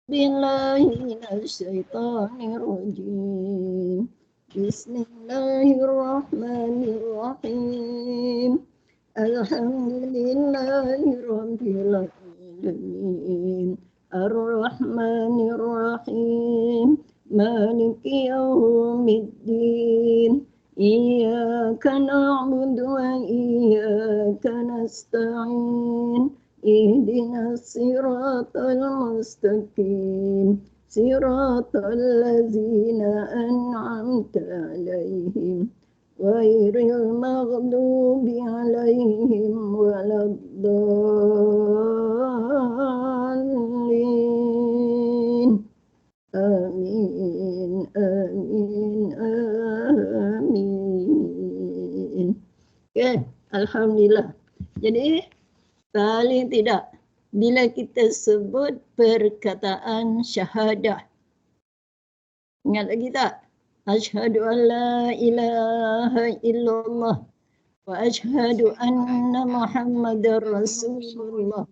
billahi minasyaitonir rajim. Bismillahirrahmanirrahim. Alhamdulillahi rabbil alamin. Ar-Rahmanir Rahim. Maliki yaumiddin. Iyyaka na'budu wa iyyaka nasta'in. Ihdinas siratal mustaqim. Siratal ladzina an'amta 'alaihim ghairil maghdubi 'alaihim waladdallin. Amin, amin, amin. Okay, alhamdulillah. Jadi paling tidak bila kita sebut perkataan syahadah, ingat lagi tak? Asyhadu an la ilaha illallah wa asyhadu anna Muhammadar Rasulullah.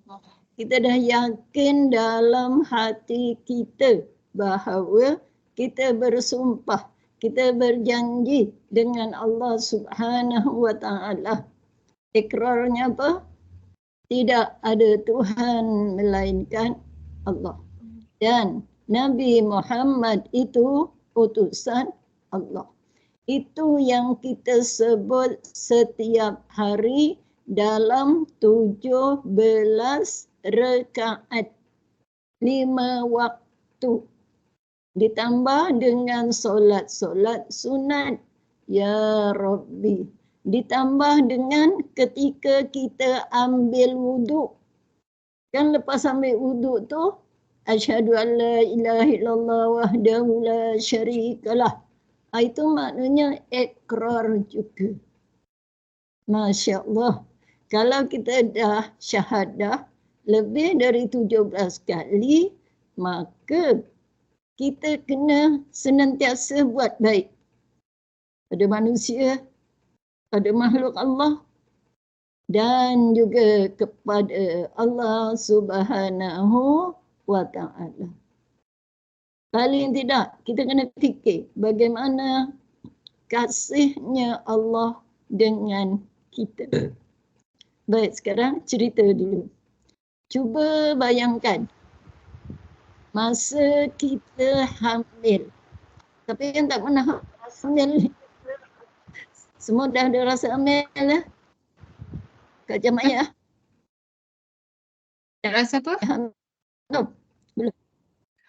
Kita dah yakin dalam hati kita bahawa kita bersumpah, kita berjanji dengan Allah Subhanahu wa taala. Ikrarnya apa? Tidak ada Tuhan melainkan Allah. Dan Nabi Muhammad itu utusan Allah. Itu yang kita sebut setiap hari dalam 17 rakaat 5 waktu. Ditambah dengan solat-solat sunat. Ya Rabbi. Ditambah dengan ketika kita ambil wuduk. Kan lepas ambil wuduk tu, asyhadu an la ilaha illallah wahdahu la syarikalah. Itu maknanya ikrar juga. Masya Allah. Kalau kita dah syahadah lebih dari 17 kali, maka kita kena senantiasa buat baik pada manusia, pada makhluk Allah dan juga kepada Allah Subhanahu wa ta'ala. Paling tidak kita kena fikir bagaimana kasihnya Allah dengan kita. Baik, sekarang cerita dulu. Cuba bayangkan masa kita hamil. Tapi kan tak pernah hamil. Semua dah ada rasa hamil lah. Kak Jamaiah. Tak rasa apa? Belum. Belum.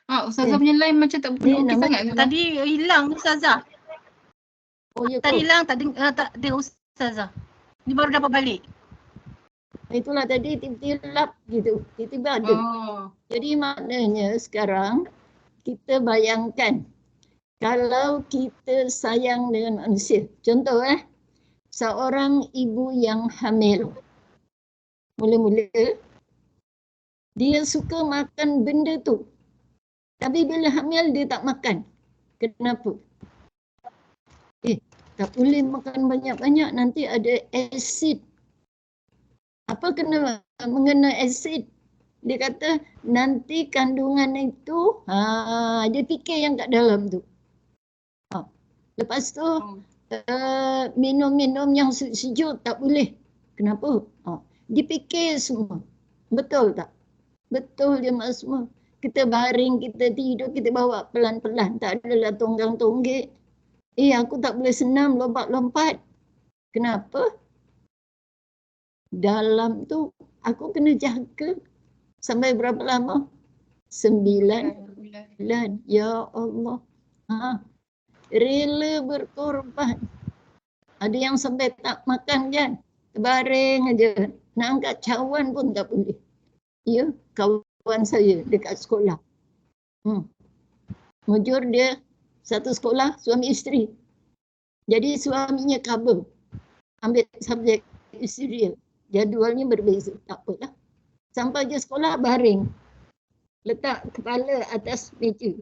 Ustazah punya line macam tak okey sangat. Tadi hilang Ustazah. Oh, ya, tadi hilang, tak ada Ustazah. Ni baru dapat balik. Itulah tadi tiba-tiba lap gitu. Tiba-tiba ada. Jadi maknanya sekarang kita bayangkan kalau kita sayang dengan manusia. Contoh seorang ibu yang hamil. Mula-mula dia suka makan benda tu. Tapi bila hamil dia tak makan. Kenapa? Tak boleh makan banyak-banyak, nanti ada asid. Apa kena mengena asid? Dia kata nanti kandungan itu, dia fikir yang kat dalam tu. Lepas tu minum-minum yang sejuk tak boleh. Kenapa? Dipikir semua. Betul tak? Betul je mak semua. Kita baring, kita tidur, kita bawa pelan-pelan. Tak adalah tonggang-tonggek. Aku tak boleh senam, lompat-lompat. Kenapa? Dalam tu aku kena jaga. Sampai berapa lama? 9 bulan. Ya Allah. Rela berkorban. Ada yang sampai tak makan kan? Baring aja. Nak angkat cawan pun tak boleh. Ya, kawan saya dekat sekolah. Mujur dia satu sekolah, suami isteri. Jadi suaminya cover. Ambil subjek isteri dia. Jadualnya berbeza. Tak apalah. Sampai je sekolah baring. Letak kepala atas meja.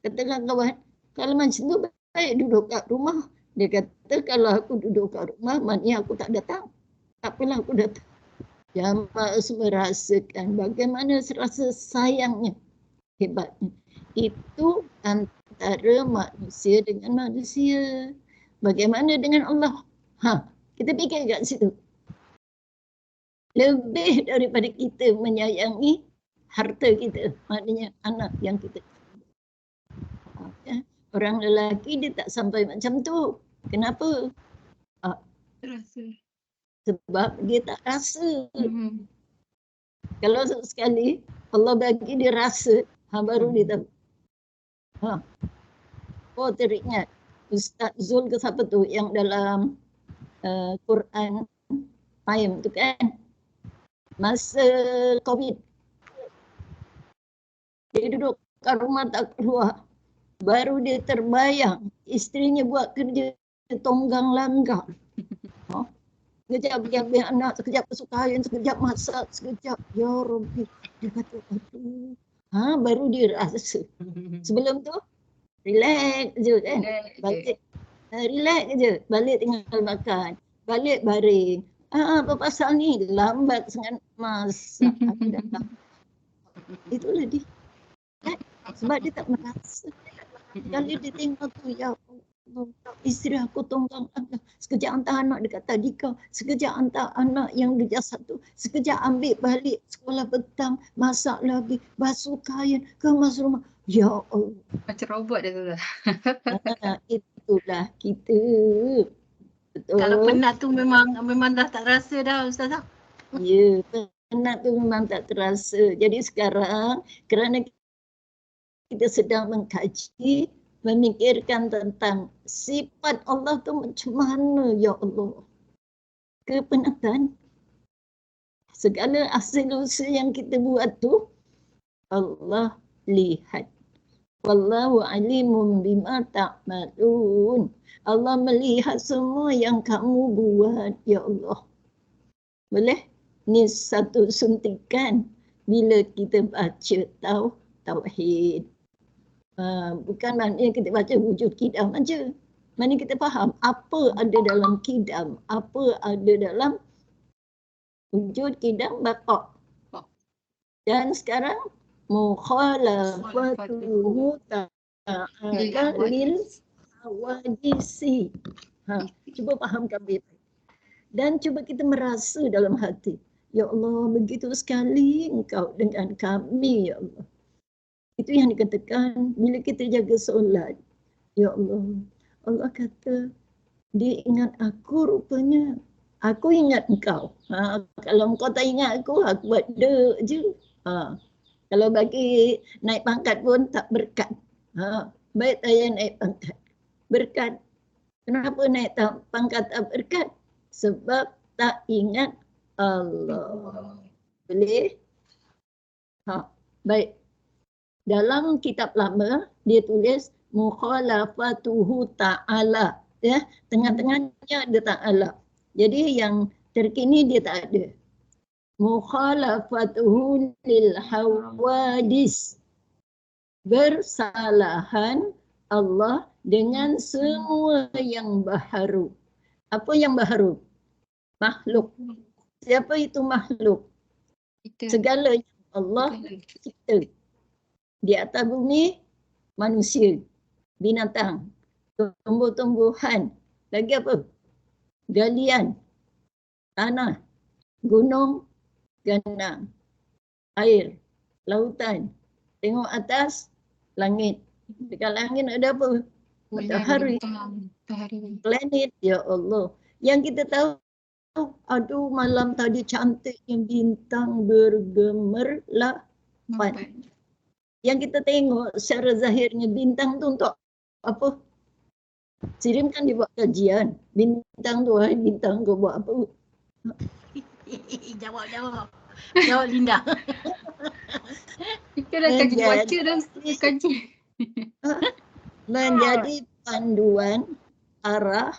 Katakan kawan, kalau macam tu baik duduk kat rumah. Dia kata kalau aku duduk kat rumah, maknanya aku tak datang. Tak apalah aku datang. Jamaah semua rasakan bagaimana rasa sayangnya. hebatnya. Itu antara manusia dengan manusia. Bagaimana dengan Allah? Kita fikir kat situ. Lebih daripada kita menyayangi harta kita, maknanya anak yang kita. Orang lelaki dia tak sampai macam tu. Kenapa? Terasa. Sebab dia tak rasa. Kalau sekali Allah bagi dia rasa, baru dia tahu. Oh, teringat Ustaz Zul ke siapa tu yang dalam Quran time tu kan, masa COVID dia duduk kat rumah tak keluar, baru dia terbayang isterinya buat kerja tonggang langgar. Sekejap pergi ambil anak, sekejap kesukaan, sekejap masak, sekejap ya Rabbi. Dia kata aduh, baru dia rasa. Sebelum tu relax je kan, balik relax je, balik tinggal makan, balik baring. Apa pasal ni lambat sangat masak. Itulah dia. Sebab dia tak merasa. Kali dia tengok tu, ya Allah, isteri aku tonggang langgar, sekejap hantar anak dekat tadika, sekejap hantar anak yang darjah 1, sekejap ambil balik sekolah petang, masak lagi, basuh kain, kemas rumah. Ya Allah. Macam robot dia tu. Itulah kita. Betul. Kalau penat tu memang dah tak rasa dah Ustazah. Ya, penat tu memang tak terasa. Jadi sekarang kerana kita sedang mengkaji, memikirkan tentang sifat Allah tu macam mana, ya Allah. Kepenatan. Segala hasil usaha yang kita buat tu, Allah lihat. Wallahu alimun bima ta'malun. Allah melihat semua yang kamu buat, ya Allah. Boleh? Ni satu suntikan bila kita baca tauhid. Bukan maknanya kita baca wujud kidam aja. Maknanya kita faham apa ada dalam kidam, apa ada dalam wujud kidam baqa. Dan sekarang mukhalafatuhu ta'ala lil hawadisi. Cuba fahamkan baik-baik. Dan cuba kita merasa dalam hati, ya Allah, begitu sekali Engkau dengan kami, ya Allah. Itu yang dikatakan bila kita jaga solat. Ya Allah, Allah kata, dia ingat aku rupanya. Aku ingat engkau. Kalau engkau tak ingat aku buat dek je. Kalau bagi naik pangkat pun tak berkat. Baik saya naik pangkat. Berkat. Kenapa naik pangkat tak berkat? Sebab tak ingat Allah. Boleh? Baik. Dalam kitab lama dia tulis mukhalafatuhu ta'ala, ya, tengah-tengahnya ada ta'ala. Jadi yang terkini dia tak ada. Mukhalafatuhu lil hawadis, bersalahan Allah dengan semua yang baharu. Apa yang baharu? Makhluk. Siapa itu makhluk? Segala yang Allah cipta. Di atas bumi, manusia, binatang, tumbuh-tumbuhan, lagi apa? Galian, tanah, gunung, ganang, air, lautan. Tengok atas, langit. Dekat langit ada apa? Matahari, planet, ya Allah. Yang kita tahu, aduh malam tadi cantiknya bintang bergemerlapan. Yang kita tengok secara zahirnya bintang tu untuk apa? Sirim kan dia buat kajian. Bintang tu, bintang kau buat apa? Jawab Linda. Kita dah kaji baca dan kaji. Menjadi panduan arah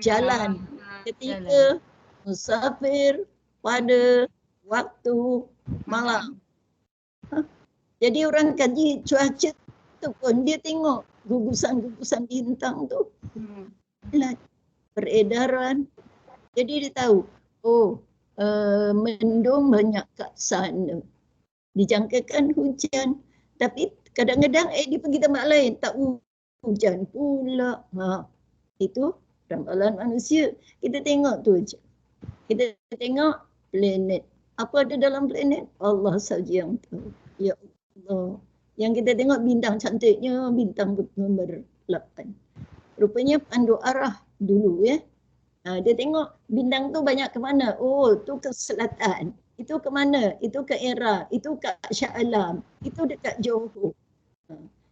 jalan ketika musafir pada waktu malam. Jadi orang kaji cuaca tu pun dia tengok gugusan-gugusan bintang tu. Peredaran. Jadi dia tahu, mendung banyak kat sana. Dijangkakan hujan. Tapi kadang-kadang dia pergi tempat lain, tak hujan pula. Itu ramalan manusia. Kita tengok tu je. Kita tengok planet. Apa ada dalam planet? Allah saja yang tahu. Ya Allah. Yang kita tengok bintang cantiknya, bintang nombor 8. Rupanya pandu arah dulu ya. Dia tengok bintang tu banyak ke mana? Oh, tu ke selatan. Itu ke mana? Itu ke Iraq. Itu ke Shah Alam. Itu dekat Johor.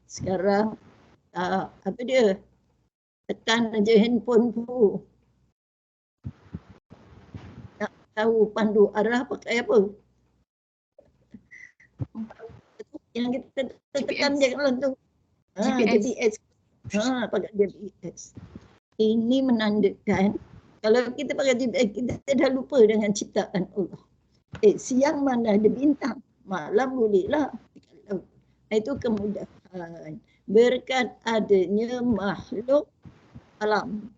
Sekarang apa dia? Tekan aja handphone tu. Nak tahu pandu arah pakai apa? Yang kita tekan je kan tu. GPS. Pakai GPS. Ini menandakan kalau kita pakai GPS, kita dah lupa dengan ciptaan Allah. Siang mana ada bintang, malam bolehlah. Itu kemudahan. Berkat adanya makhluk alam.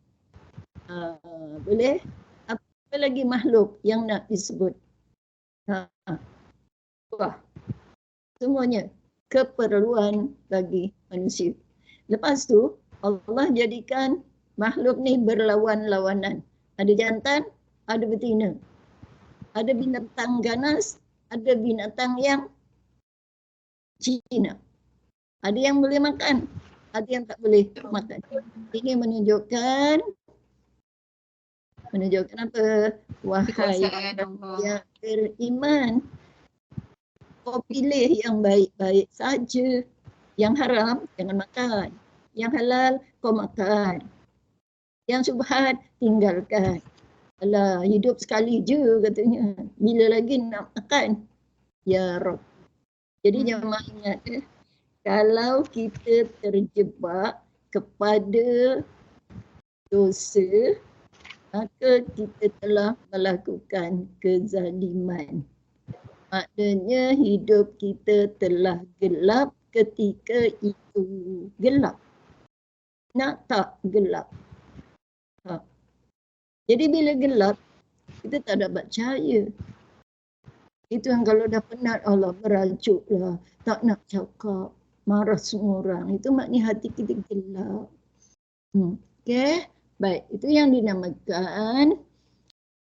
Boleh? Apa lagi makhluk yang nak disebut? Wah. Semuanya keperluan bagi manusia. Lepas tu Allah jadikan makhluk ni berlawan-lawanan. Ada jantan, ada betina. Ada binatang ganas, ada binatang yang Cina. Ada yang boleh makan, ada yang tak boleh makan. Ini menunjukkan apa? Wahai yang beriman, kau pilih yang baik-baik saja. Yang haram, jangan makan. Yang halal, kau makan. Yang syubhat, tinggalkan. Alah, hidup sekali je katanya. Bila lagi nak makan? Ya Rabb. Jadi jemaah ingat, kalau kita terjebak kepada dosa, maka kita telah melakukan kezaliman. Maknanya hidup kita telah gelap ketika itu. Gelap. Nak tak gelap? Jadi bila gelap, kita tak dapat cahaya. Itu yang kalau dah penat, Allah merajuklah, tak nak cakap, marah semua orang. Itu maknanya hati kita gelap. Okey, baik. Itu yang dinamakan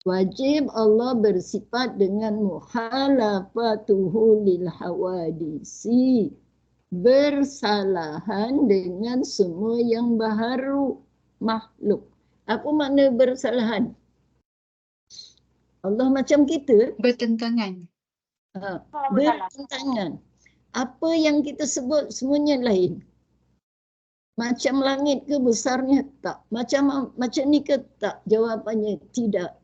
wajib Allah bersifat dengan muhalafatuhu lil hawadisi. Bersalahan dengan semua yang baharu makhluk. Apa makna bersalahan? Allah macam kita. Bertentangan. Bertentangan. Apa yang kita sebut semuanya lain. Macam langit ke besarnya? Tak. Macam ni ke? Tak. Jawapannya tidak.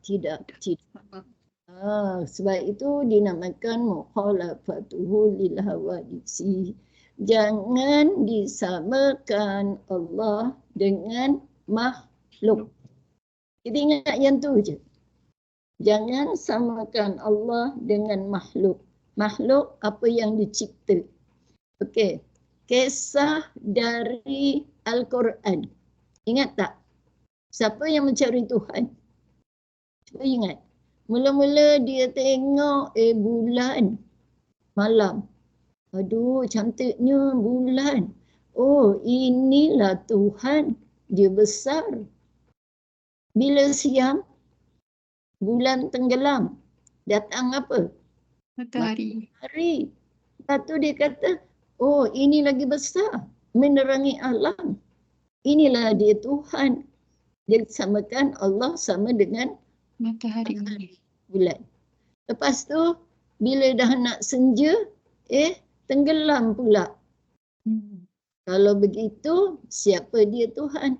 Sebab itu dinamakan mukhalafatuhu lil hawadisi. Jangan disamakan Allah dengan makhluk. Kita ingat yang tu je. Jangan samakan Allah dengan makhluk. Makhluk apa yang dicipta. Okey. Kisah dari Al-Quran. Ingat tak? Siapa yang mencari Tuhan? Cuba ingat. Mula-mula dia tengok bulan malam. Aduh, cantiknya bulan. Oh, inilah Tuhan. Dia besar. Bila siang, bulan tenggelam. Datang apa? Matahari. Lepas tu dia kata, oh ini lagi besar. Menerangi alam. Inilah dia Tuhan. Dia samakan Allah sama dengan matahari. Bulan. Lepas tu, bila dah nak senja, tenggelam pula. Kalau begitu, siapa dia Tuhan?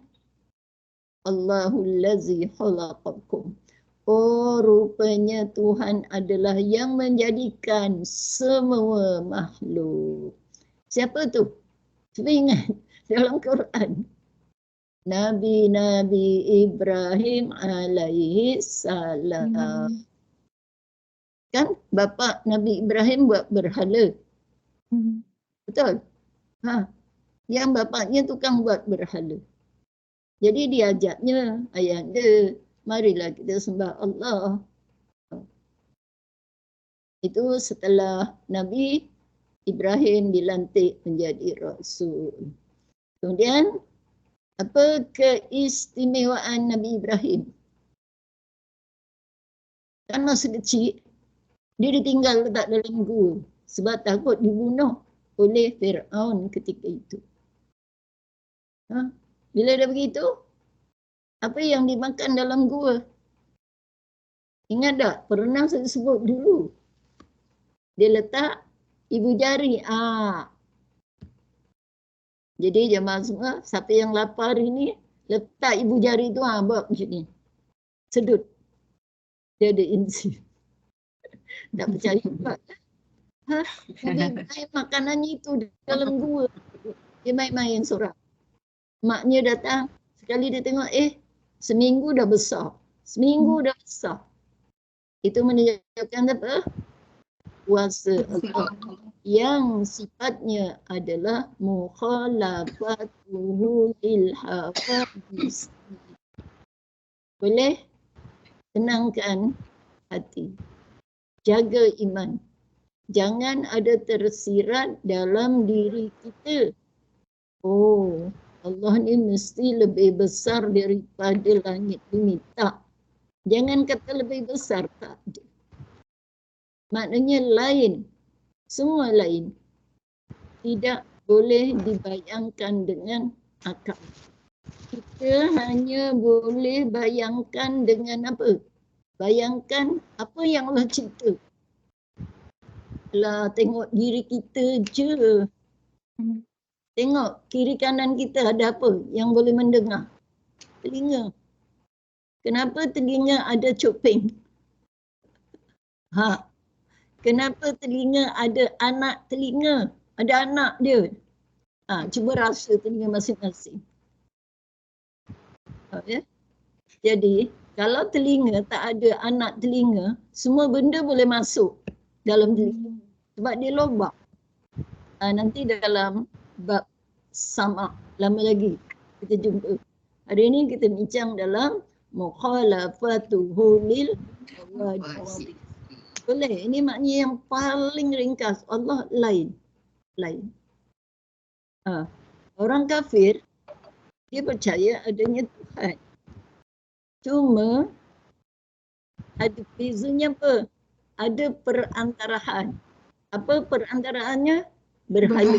Allahul Lazi khalaqakum. Oh, rupanya Tuhan adalah yang menjadikan semua makhluk. Siapa tu? Cuba ingat dalam Quran. Nabi Ibrahim alaihi salam. Kan bapa Nabi Ibrahim buat berhala. Betul? Yang bapaknya tukang buat berhala. Jadi diajaknya ayahnya, marilah kita sembah Allah. Itu setelah Nabi Ibrahim dilantik menjadi rasul. Kemudian apa keistimewaan Nabi Ibrahim? Kan masa kecil dia ditinggal letak dalam gua sebab takut dibunuh oleh Fir'aun ketika itu. Bila dah begitu, apa yang dimakan dalam gua? Ingat tak? Pernah saya sebut dulu. Dia letak ibu jari. Jadi jemaah semua, siapa yang lapar ini, letak ibu jari tu buat macam ni. Sedut. Dia ada insi. Tak percaya buat. Nabi Ibrahim makanannya itu dalam gua. Dia main-main seorang. Maknya datang, sekali dia tengok, seminggu dah besar. Seminggu dah besar. Itu menunjukkan apa? Kuasa Allah yang sifatnya adalah mukhalafatuhu lil hafadis. Boleh tenangkan hati. Jaga iman. Jangan ada tersirat dalam diri kita. Oh, Allah ni mesti lebih besar daripada langit bumi. Tak. Jangan kata lebih besar. Tak ada. Maknanya lain. Semua lain. Tidak boleh dibayangkan dengan akal. Kita hanya boleh bayangkan dengan apa? Bayangkan apa yang Allah cipta. Lah tengok diri kita je. Tengok kiri kanan kita ada apa yang boleh mendengar? Telinga. Kenapa telinga ada copeng? Kenapa telinga ada anak telinga? Ada anak dia. Cuba rasa telinga masing-masing. Ya? Jadi, kalau telinga tak ada anak telinga, semua benda boleh masuk dalam telinga. Sebab dia lobak. Nanti dalam bab sama' lama lagi kita jumpa. Hari ini kita bincang dalam mukhalafatuhu lil hawadis. Boleh, ini maknanya yang paling ringkas. Allah lain. Orang kafir, dia percaya adanya Tuhan. Cuma, ada bezanya apa? Ada perantaraan. Apa perantaraannya? Berhala.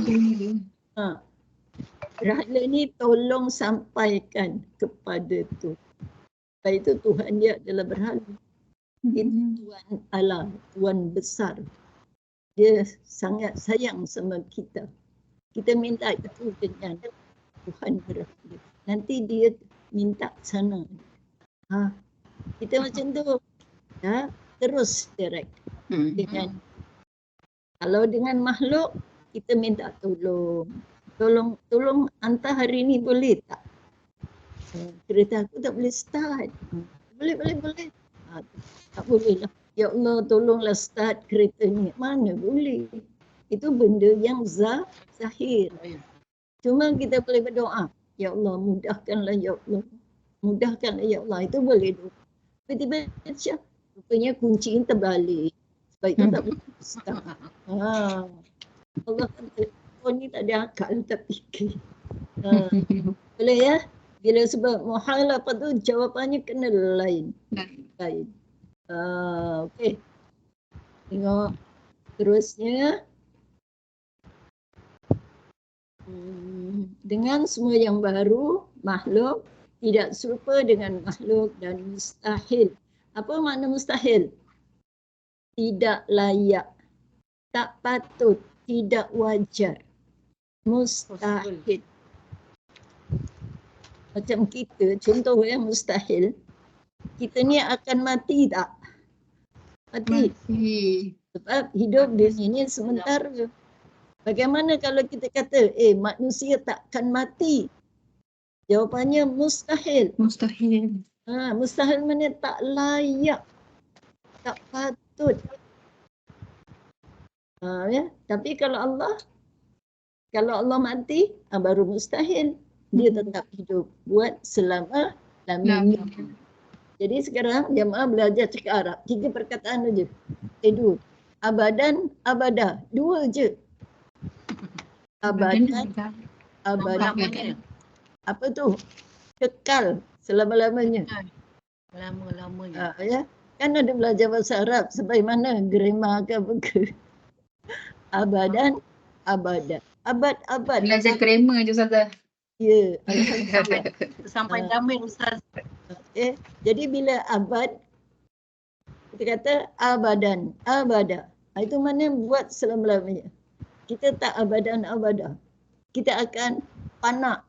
Berhala ni tolong sampaikan kepada Tuhan. Sebab itu Tuhan dia adalah berhala. Itu Tuhan Allah, Tuhan besar. Dia sangat sayang sama kita. Kita minta itu dengan Tuhan berhala. Nanti dia minta sana. Kita macam tu. Terus direct. Kalau dengan makhluk, kita minta tolong. Tolong hantar hari ni boleh tak? Kereta aku tak boleh start. Boleh. Tak boleh lah. Ya Allah, tolonglah start kereta ni. Mana boleh? Itu benda yang zahir. Cuma kita boleh berdoa. Ya Allah, mudahkanlah ya Allah. Mudahkanlah ya Allah. Itu boleh doa. Tiba-tiba rupanya kunci ini terbalik. Sebab itu tak boleh start. Allah kata, oh ni tak ada akal, tak fikir. Boleh ya? Bila sebab muhalafah tu jawapannya kena lain. Okey. Tengok terusnya. Dengan semua yang baru, makhluk tidak serupa dengan makhluk dan mustahil. Apa makna mustahil? Tidak layak, tak patut, tidak wajar. Mustahil. Macam kita, contoh yang mustahil. Kita ni akan mati tak? Mati. Sebab hidup dunia ni sementara. Bagaimana kalau kita kata, manusia takkan mati? Jawapannya mustahil. Mustahil. Mustahil mana tak layak. Tak patut. Ya? Tapi kalau Allah mati, baru mustahil. Dia tetap hidup buat selama-lamanya. Jadi sekarang jemaah belajar cakap Arab. 3 perkataan saja. 2. Abadan, abadah. 2 je. Abadan, abadan. Lama-lamanya. Apa tu? Kekal selama-lamanya. Lama-lamanya. Ya. Kan ada belajar bahasa Arab sampai mana grammar ke apa ke. Abadan, abadan. Abad-abad. Belajar grammar je Ustazah. Ya, alhamdulillah. Sampai Jamil Ustaz. Jadi bila abad, kita kata abadan, abada. Itu mana buat selama-lamanya. Kita tak abadan, abada. Kita akan panak.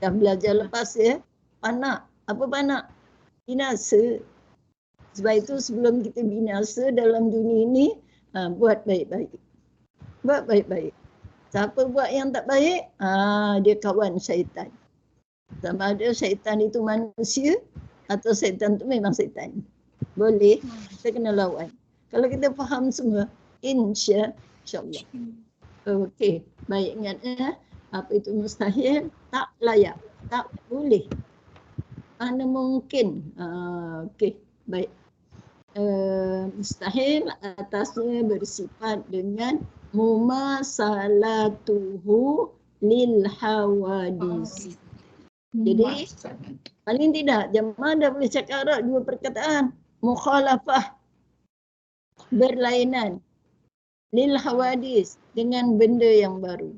Dah belajar lepas ya. Panak. Apa panak? Binasa. Sebab itu sebelum kita binasa dalam dunia ini, buat baik-baik. Buat baik-baik. Siapa buat yang tak baik, dia kawan syaitan. Sama ada syaitan itu manusia atau syaitan itu memang syaitan. Boleh, kita kena lawan. Kalau kita faham semua, insya-Allah. Okey, baik ingat ya. Apa itu mustahil? Tak layak, tak boleh. Mana mungkin. Okey, baik. Mustahil atasnya bersifat dengan mumasalatuhu lil hawadis. Jadi paling tidak jemaah dah boleh cakap Arab dua perkataan. Mukhalafah, berlainan, lil hawadis, dengan benda yang baru.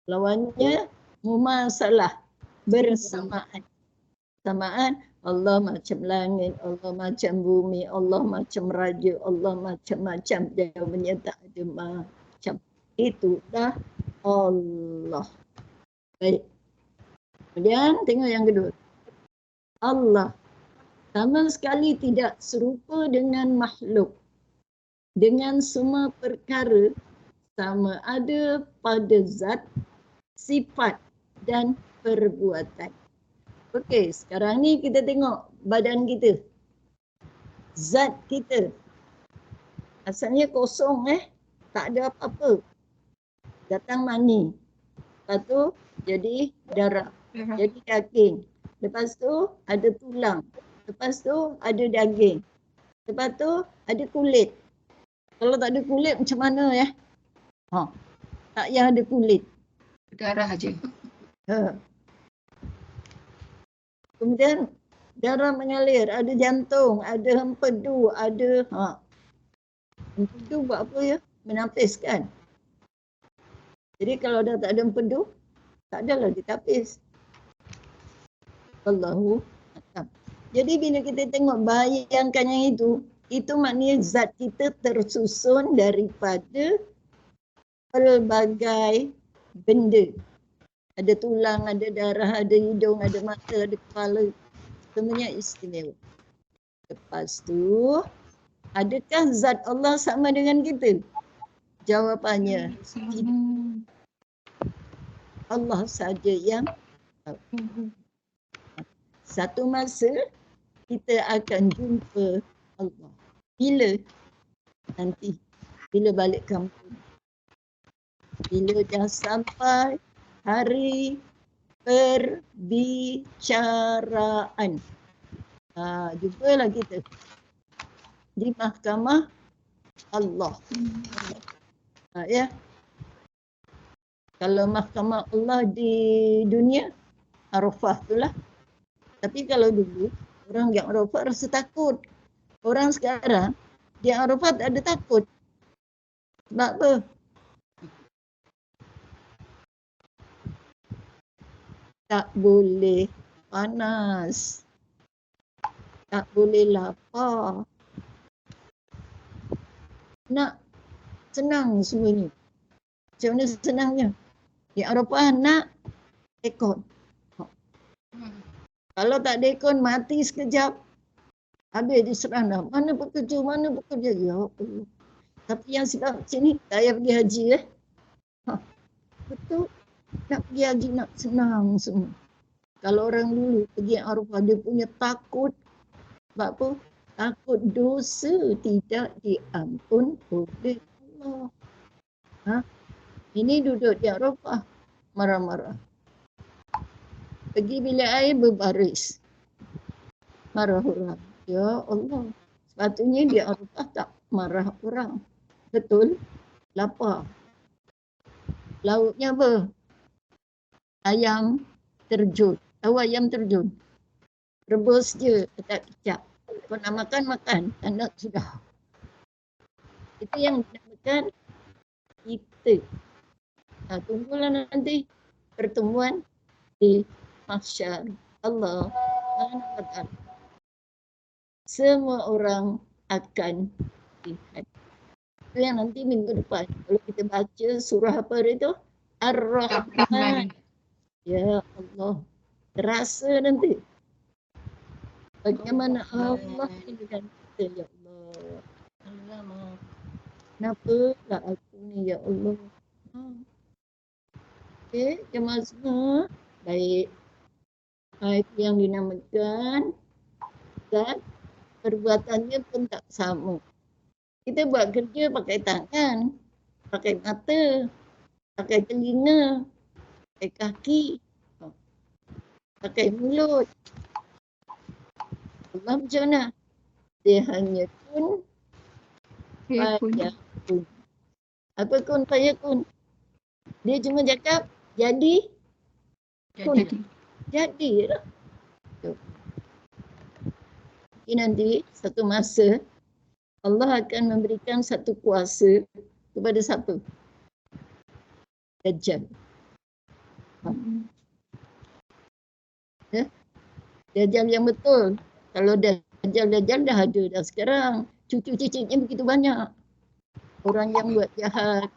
Lawannya mumasalah, bersamaan. Samaan, Allah macam langit, Allah macam bumi, Allah macam raja, Allah macam-macam. Jawabannya tak ada macam. Itu dah Allah. Baik. Kemudian tengok yang kedua. Allah sama sekali tidak serupa dengan makhluk. Dengan semua perkara sama ada pada zat, sifat dan perbuatan. Okey, sekarang ni kita tengok badan kita. Zat kita. Asalnya kosong tak ada apa-apa. Datang mani. Lepas tu jadi darah. Jadi daging. Lepas tu ada tulang. Lepas tu ada daging. Lepas tu ada kulit. Kalau tak ada kulit macam mana ya? Tak payah ada kulit. Darah aje. Kemudian darah mengalir, ada jantung, ada empedu, ada empedu buat apa ya? Menapiskan. Jadi kalau dah tak ada empedu, tak adalah ditapis. Wallahu a'lam. Jadi bila kita tengok bayangkan yang itu maknanya zat kita tersusun daripada pelbagai benda. Ada tulang, ada darah, ada hidung, ada mata, ada kepala. Semuanya istimewa. Lepas tu, adakah zat Allah sama dengan kita? Jawapannya, tidak. Allah saja yang tahu. Satu masa, kita akan jumpa Allah. Bila? Nanti. Bila balik kampung. Bila dah sampai hari perbicaraan. Jumpalah kita di mahkamah Allah. Ya. Kalau mahkamah Allah di dunia, Arafah itulah. Tapi kalau dulu, orang yang Arafah rasa takut. Orang sekarang, di Arafah tak ada takut. Sebab apa? Tak boleh panas. Tak boleh lapar. Nak senang semuanya. Macam mana senangnya? Di Arafah nak aircon. Kalau tak ada aircon, mati sekejap. Habis diserang dah. Mana bekerja, mana bekerja. Ya Allah. Tapi yang sebab sini, tak payah pergi haji Betul. Nak pergi haji, nak senang semua. Kalau orang dulu pergi Arafah, dia punya takut. Sebab apa? Takut dosa tidak diampun oleh Allah. Ini duduk di Arafah, marah-marah. Pergi bilik air berbaris. Marah orang. Ya Allah. Sepatutnya di Arafah tak marah orang. Betul? Lapar. Lauknya apa? Ayam terjun. Tahu ayam terjun? Rebus je, letak kicap. Kau nak makan, makan. Tak nak, sudah. Itu yang dinamakan kita. Tunggulah nanti pertemuan di mahsyar Allah Subhanahu wa Ta'ala. Semua orang akan lihat. Itu yang nanti minggu depan. Kalau kita baca surah apa itu? Ar-Rahman. Ya Allah. Terasa nanti. Bagaimana Allah dengan kita, ya Allah. Alamak. Kenapa lah aku ni, ya Allah. Okey, jemaah semua. Baik. Itu yang dinamakan dan perbuatannya pun tak sama. Kita buat kerja pakai tangan, pakai mata, pakai telinga, pakai kaki, pakai mulut. Allah macam mana? Dia hanya kun fayakun. Apa kun fayakun? Dia cuma cakap jadi kun. Jadi lah. Nanti satu masa Allah akan memberikan satu kuasa kepada siapa? Dajjal. Ya? Dajjal yang betul. Kalau Dajjal dah ada dah sekarang. Cucu-cicitnya begitu banyak. Orang yang buat jahat.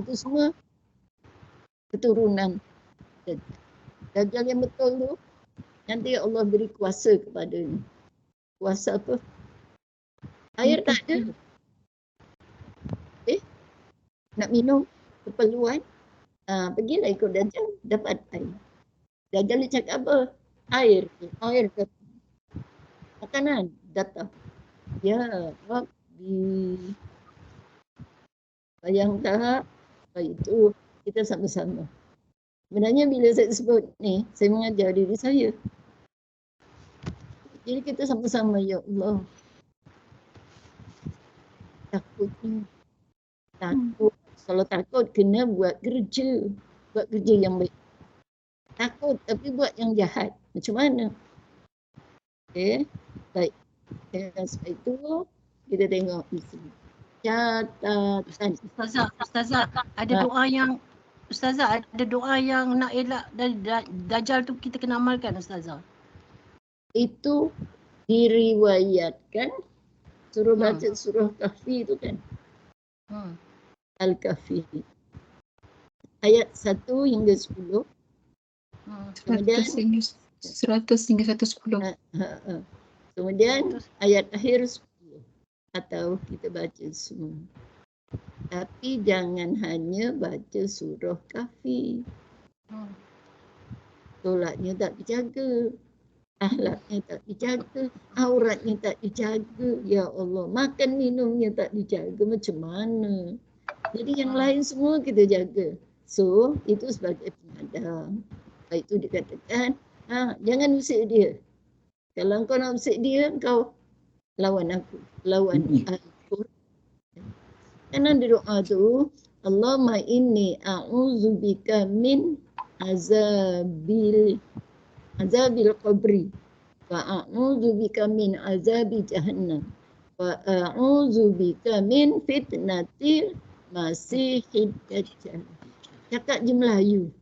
Itu semua keturunan Dajjal. Dajjal yang betul tu nanti Allah beri kuasa kepadanya. Kuasa apa? Air tak ada. Nak minum keperluan, pergilah ikut Dajjal, dapat air. Dajjal dia cakap apa? Air. Air datang. Makanan datang. Ya Rabbi. Bayang tak? Itu kita sama-sama. Sebenarnya bila saya sebut ni, saya mengajar diri saya. Jadi kita sama-sama, ya Allah. Takutnya. Takut. Kalau takut, kena buat kerja. Buat kerja yang baik. Takut, tapi buat yang jahat. Macam mana? Okey. Baik. Sebab itu, kita tengok di sini. Catatan. Ustazah, ada doa yang Ustazah, ada doa yang nak elak dari Dajjal tu kita kena amalkan, Ustazah. Itu diriwayatkan suruh baca surah Kahfi itu kan. Al-Kahfi. Ayat 1 hingga 10. Kemudian 100 hingga 110. Kemudian ayat akhir 10. Atau kita baca semua. Tapi jangan hanya baca surah Kahfi. Solatnya tak dijaga. Akhlaknya tak dijaga. Auratnya tak dijaga. Ya Allah, makan minumnya tak dijaga. Macam mana? Jadi yang lain semua kita jaga. So, itu sebagai pengadang. Baik itu dikatakan, jangan usik dia. Kalau kau nak usik dia, kau lawan aku. Lawan aku. Kan ada doa tu, Allahumma inni a'udzubika min azabil qabri wa a'udzubika min azabi jahannam wa a'udzubika min fitnatil masihid dajjal. Cakap je Melayu.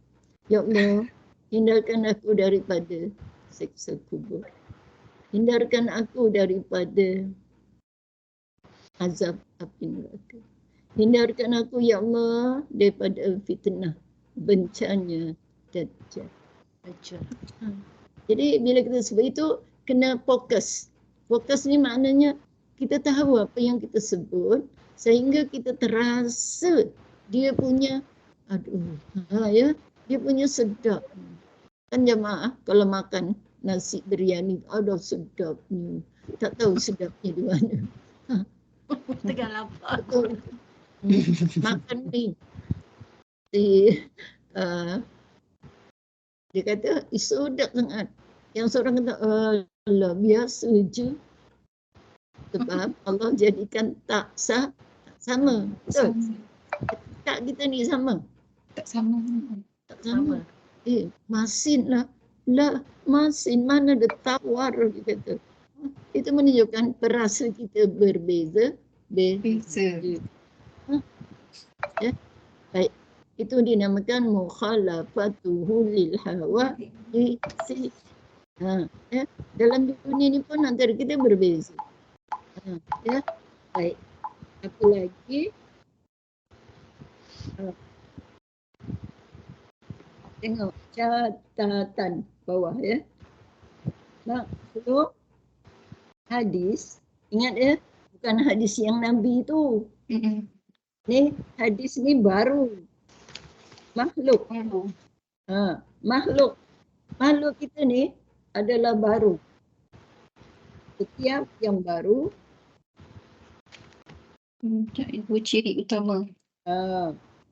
Ya Allah, hindarkan aku daripada siksa kubur. Hindarkan aku daripada azab api neraka. Hindarkan aku, ya Allah, daripada fitnah, bencana Dajjal. Jadi bila kita sebut itu, kena fokus. Fokus ni maknanya kita tahu apa yang kita sebut sehingga kita terasa dia punya, dia punya sedap. Kan jemaah kalau makan nasi biryani, ada sedapnya. Tak tahu sedapnya di mana. Tengah lapar. Makan ni. Dia kata, sedap sangat. Yang seorang kata, alah biasa je. Sebab Allah jadikan tak sama. Betul? Tak kita ni sama. Tak sama. Tak sama. Masin lah. Masin mana ada tawar, dia kata. Itu menunjukkan perasa kita berbeza. Ya. Baik. Itu dinamakan mukhalafatuhu lil hawa isi. Ya. Dalam dunia ni pun antara kita berbeza. Ya. Baik. Apa lagi? Tengok catatan bawah ya. Maksud hadis, ingat ya, bukan hadis yang Nabi tu. Ni hadis ni baru. Makhluk. Makhluk. Makhluk kita ni adalah baru. Setiap yang baru dua ciri utama.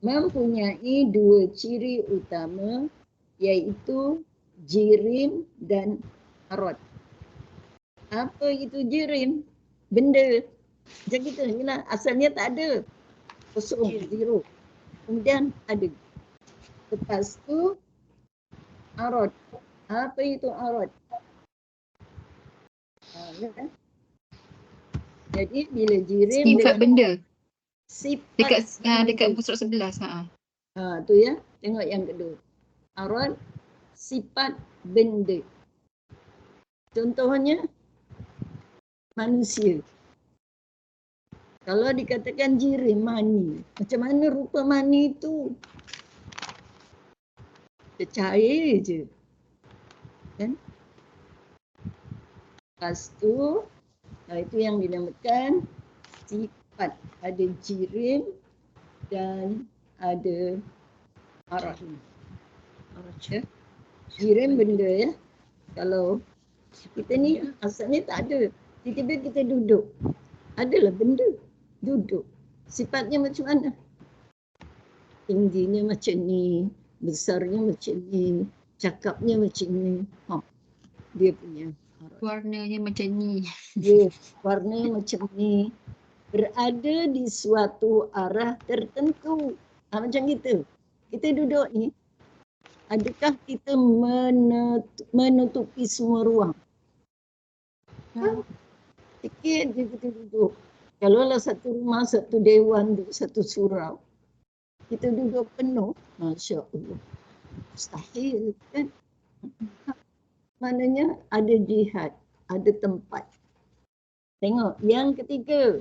Mempunyai dua ciri utama, iaitu jirim dan arad. Apa itu jirim? Benda. Macam kita ni lah, asalnya tak ada. Kosong, zero. Kemudian ada. Lepas tu arad. Apa itu arad? Jadi bila jirim Sifat benda. Sifat Dekat buku surat 11. Tu ya. Tengok yang kedua. Arad, sifat benda. Contohnya manusia. Kalau dikatakan jirim mani, macam mana rupa mani itu? Cair je. Kan? Lepas tu, itu yang dinamakan sifat. Ada jirim dan ada arad. Ya. Jirim benda ya. Kalau kita ni asalnya tak ada. Tiba-tiba kita duduk. Adalah benda. Duduk. Sifatnya macam mana? Tingginya macam ni. Besarnya macam ni. Cakapnya macam ni. Dia punya arad. Warnanya macam ni. Ya, warnanya macam ni. Berada di suatu arah tertentu. Macam kita. Kita duduk ni. Adakah kita menutupi semua ruang? Sikit je kita duduk. Kalau lah satu rumah, satu dewan, satu surau, kita duduk penuh, Masya Allah. Mustahil kan? Maknanya ada jihad, ada tempat. Tengok, yang ketiga.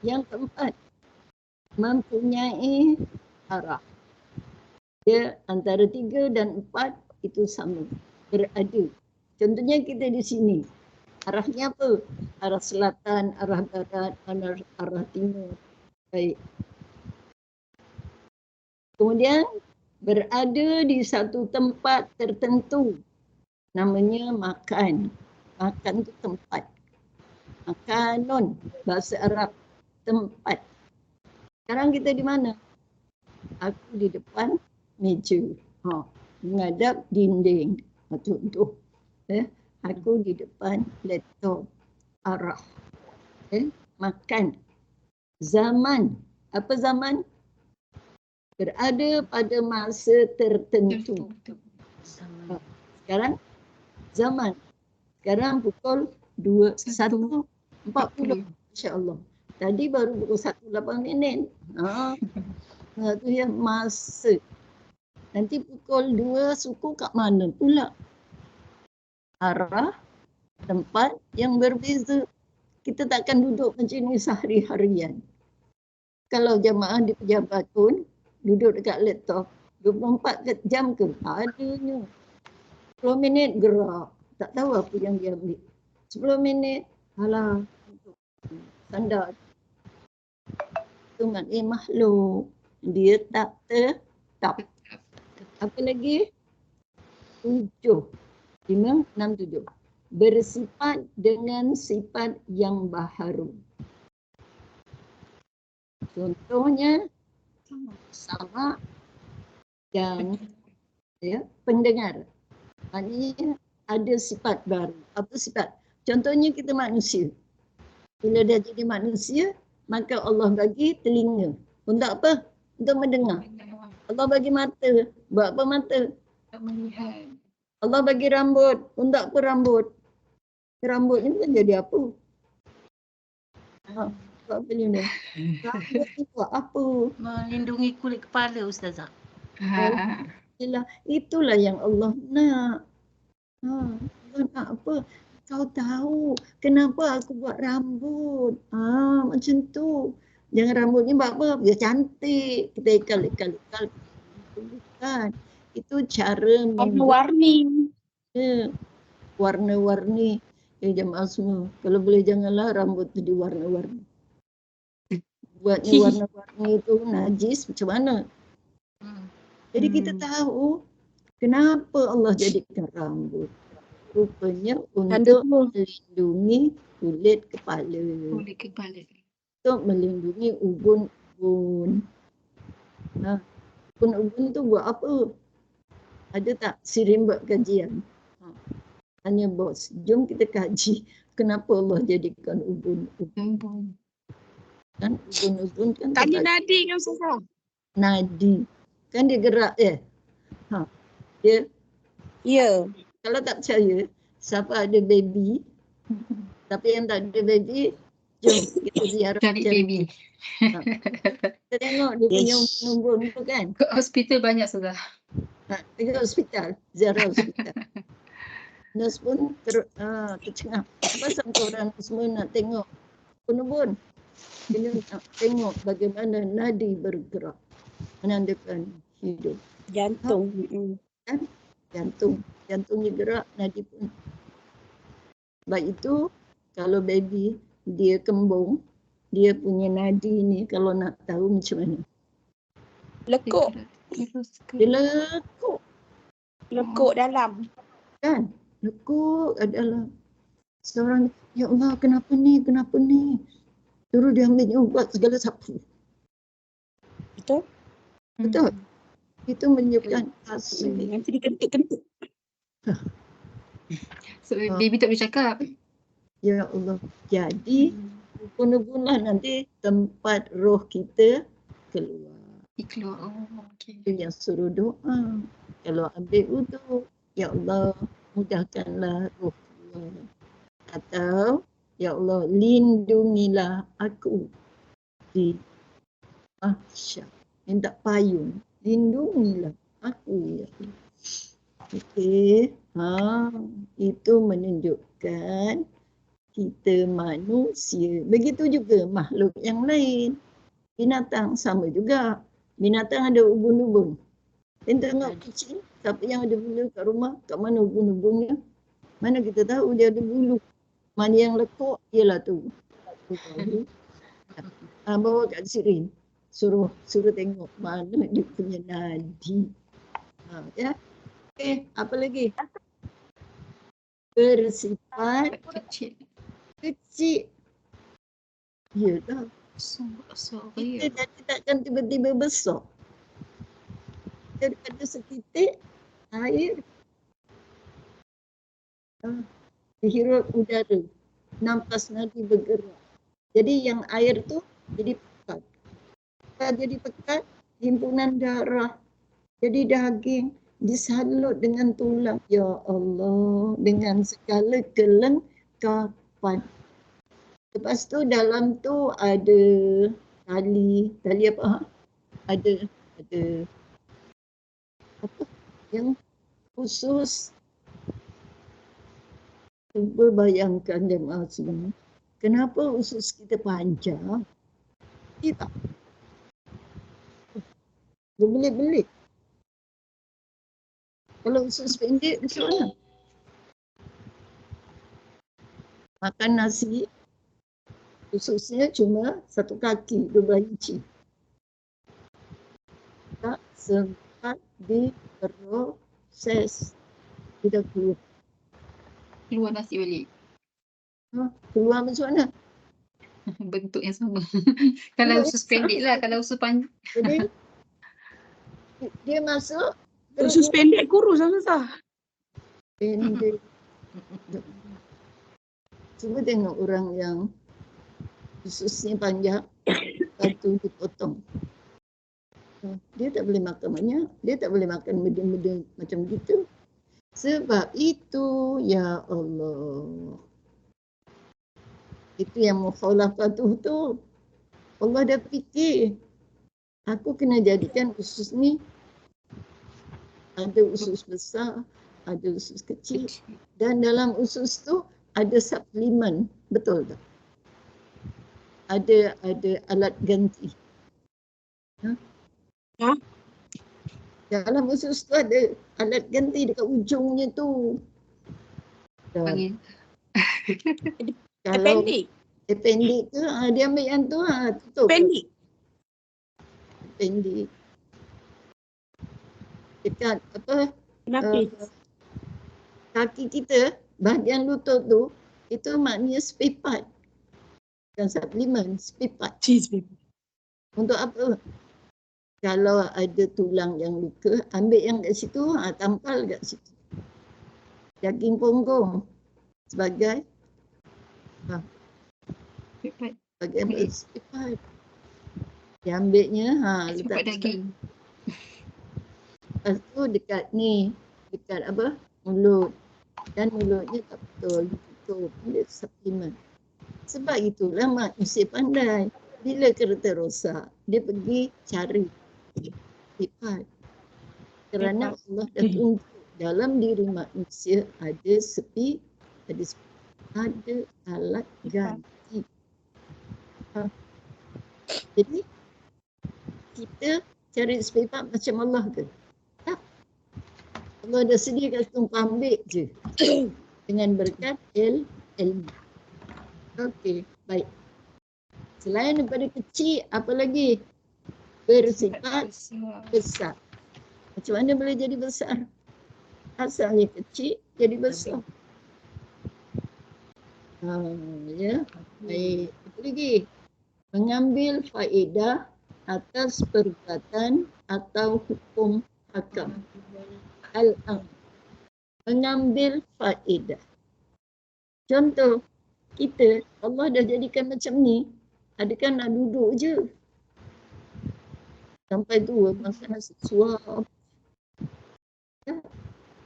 Yang keempat, mempunyai arah. Dia antara 3 dan 4 itu sama. Berada. Contohnya kita di sini. Arahnya apa? Arah selatan, arah barat, arah timur. Baik. Kemudian berada di satu tempat tertentu. Namanya makan. Makan itu tempat. Makanon. Bahasa Arab. Tempat. Sekarang kita di mana? Aku di depan meja. Menghadap dinding. Contoh. Aku di depan laptop. Arah. Makan. Zaman. Apa zaman? Berada pada masa tertentu. Sekarang zaman. Sekarang pukul 1:40. Insya-Allah. Tadi baru pukul 1:08. Itu yang masa. Nanti pukul 2 suku kat mana pula? Arah, tempat yang berbeza. Kita takkan duduk macam ni sehari-harian. Kalau jamaah di pejabat pun duduk dekat laptop 24 jam ke? Adanya. 10 minit gerak. Tak tahu apa yang dia ambil. 10 minit, alah, sandar. Itu maknanya makhluk. Dia tak tetap. Apa lagi? 7. 5, 6, 7. Bersifat dengan sifat yang baharu. Contohnya, sama dan pendengar. Maknanya ada sifat baru. Apa sifat? Contohnya kita manusia. Bila dah jadi manusia, maka Allah bagi telinga. Untuk apa? Untuk mendengar. Allah bagi mata. Buat apa mata? Tak melihat. Allah bagi rambut. Untuk apa rambut? Rambut ni bukan jadi apa? Buat apa ni dah? Rambut ni buat apa? Melindungi kulit kepala Ustazah. Itulah yang Allah nak. Allah nak apa? Kau tahu kenapa aku buat rambut. Macam tu. Jangan rambut ni buat apa? Biar cantik. Kita ikal. Bukan. Itu cara warna-warni. Warna-warni. Jemaah semua. Kalau boleh janganlah rambut tu diwarna-warni. Buatnya warna-warni itu najis macam mana? Jadi kita tahu kenapa Allah jadikan rambut. Rupanya untuk melindungi kulit kepala. Kulit kepala. Untuk melindungi ubun-ubun. Ubun-ubun tu buat apa? Ada tak Sirin buat kajian? Tanya bos, jom kita kaji kenapa Allah jadikan ubun-ubun. Kan ubun-ubun kan Tanya nadi kan Ustazah? Nadi. Kan dia gerak dia. Ya. Kalau tak percaya, siapa ada baby, tapi yang tak ada baby, jom kita ziarah. Cari baby. Kita tengok dia punya ubun-ubun tu kan. Ke hospital banyak sudah. Pergi hospital, ziarah hospital. Nurse pun tercengang. Apa sampai orang semua nak tengok ubun-ubun. Dia nak tengok bagaimana nadi bergerak. Menandakan hidup. Jantung. Kan? Jantungnya gerak, nadi pun. Sebab itu, kalau baby dia kembung, dia punya nadi ni kalau nak tahu macam mana. Lekuk. Dia lekuk. Lekuk dalam. Kan? Lekuk dalam. Seorang, ya Allah kenapa ni? Suruh dia ambil ubat segala sapu. Betul? Betul? Itu menyebabkan hasil. Nanti dikentuk-kentuk. So, baby tak boleh cakap. Ya Allah. Jadi, ubun-ubunlah nanti tempat roh kita keluar. Keluar. Oh, okey. Itu yang suruh doa. Kalau ambil wuduk, ya Allah mudahkanlah roh keluar. Atau, ya Allah lindungilah aku di mahsyar. Minta payung. Lindungilah aku ya Allah. Okey. Itu menunjukkan kita manusia. Begitu juga makhluk yang lain. Binatang sama juga. Binatang ada ubun-ubun. Kita tengok kucing, siapa yang ada bulu kat rumah, kat mana ubun-ubunnya? Mana kita tahu dia ada bulu. Mana yang lekuk, ialah tu. Bawa kat Sirin. Suruh tengok mana dia punya nadi. Ya. Okey, apa lagi? Bersifat kecil. Yalah. Kita jadi takkan tiba-tiba besar. Daripada setitik air dihirup udara, nampas nadi bergerak. Jadi yang air tu jadi pekat. Jadi pekat, himpunan darah. Jadi daging disalut dengan tulang. Ya Allah, dengan segala kelengkapan. Lepas tu dalam tu ada tali apa? Ada apa yang khusus. Cuba bayangkan jemaah semua. Kenapa usus kita panjang? Tidak. Berbelit-belit. Kalau usus pendek macam mana? Makan nasi, ususnya cuma 1 kaki, 12 inci. Tak sempat diproses. Tidak keluar. Keluar nasi balik. Keluar macam mana? Bentuk yang sama. Kalau usus pendek lah, kalau usus panjang. Jadi dia masuk. Usus pendek kurus Ustazah. Pendek. Cuba tengok orang yang ususnya panjang, lepas tu dipotong. Dia tak boleh makan banyak. Dia tak boleh makan benda-benda macam gitu. Sebab itu, ya Allah. Itu yang mukhalafatuh tu. Allah dah fikir. Aku kena jadikan usus ni. Ada usus besar, ada usus kecil. Dan dalam usus tu ada suplemen. Betul tak? Ada alat ganti. Ha? Dalam usus tu ada alat ganti dekat ujungnya tu. Dan Panggil. kalau Appendix. appendix tu, dia ambil yang tu, tutup. Appendix. Appendix. Dekat apa, Kenapa? kaki kita, bahagian lutut tu, itu maknanya spare part. Dan suplemen, spare part. Cheese baby. Untuk apa? Kalau ada tulang yang luka, ambil yang kat situ, tampal kat situ. Daging punggung sebagai Ambil. spare part. Dia ambilnya, Cepat letak daging. lepas tu dekat ni, dekat apa? Mulut. Dan mulutnya tak betul, ditutup. Dia suplemen. Sebab itulah manusia pandai. Bila kereta rosak, dia pergi cari sifat. Kerana Allah dah tunjuk dalam diri manusia ada ada alat ganti. Jadi kita cari spare part macam Allah ke? Tak. Allah dah sediakan tumpah ambil je. Dengan berkat ilmu. Okey, baik. Selain daripada kecil, apa lagi? Bersifat besar. Macam mana boleh jadi besar? Asalnya kecil, jadi besar. Ya, baik. Apa lagi? Mengambil faedah atas perbuatan atau hukum hakam. Mengambil faedah. Contoh, kita, Allah dah jadikan macam ni, adakah nak duduk je? Sampai tua, makan nasi suap. Ya,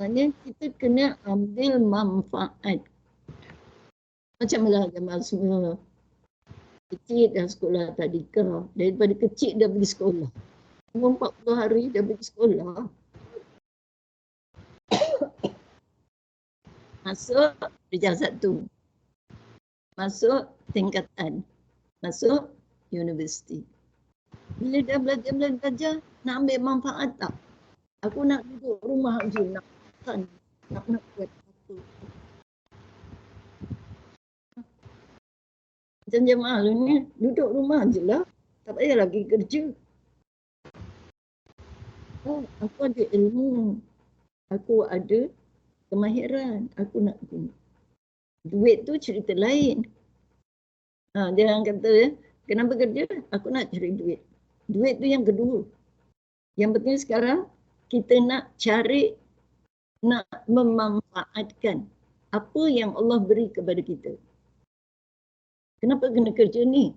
maknanya kita kena ambil manfaat. Macam mana jemaah semua? Kecil dah sekolah tadika. Daripada kecil dah pergi sekolah. Umur 40 hari dah pergi sekolah. Masuk darjah 1. Masuk tingkatan. Masuk universiti. Bila dah belajar, nak ambil manfaat tak? Aku nak duduk rumah je, nak makan, nak buat apa. Macam jemaah ni, duduk rumah je lah. Tak payah lagi kerja. Aku ada ilmu. Aku ada kemahiran. Aku nak guna. Duit tu cerita lain. Jangan kata, kenapa kerja? Aku nak cari duit. Duit tu yang kedua. Yang penting sekarang, kita nak cari, nak memanfaatkan apa yang Allah beri kepada kita. Kenapa kena kerja ni?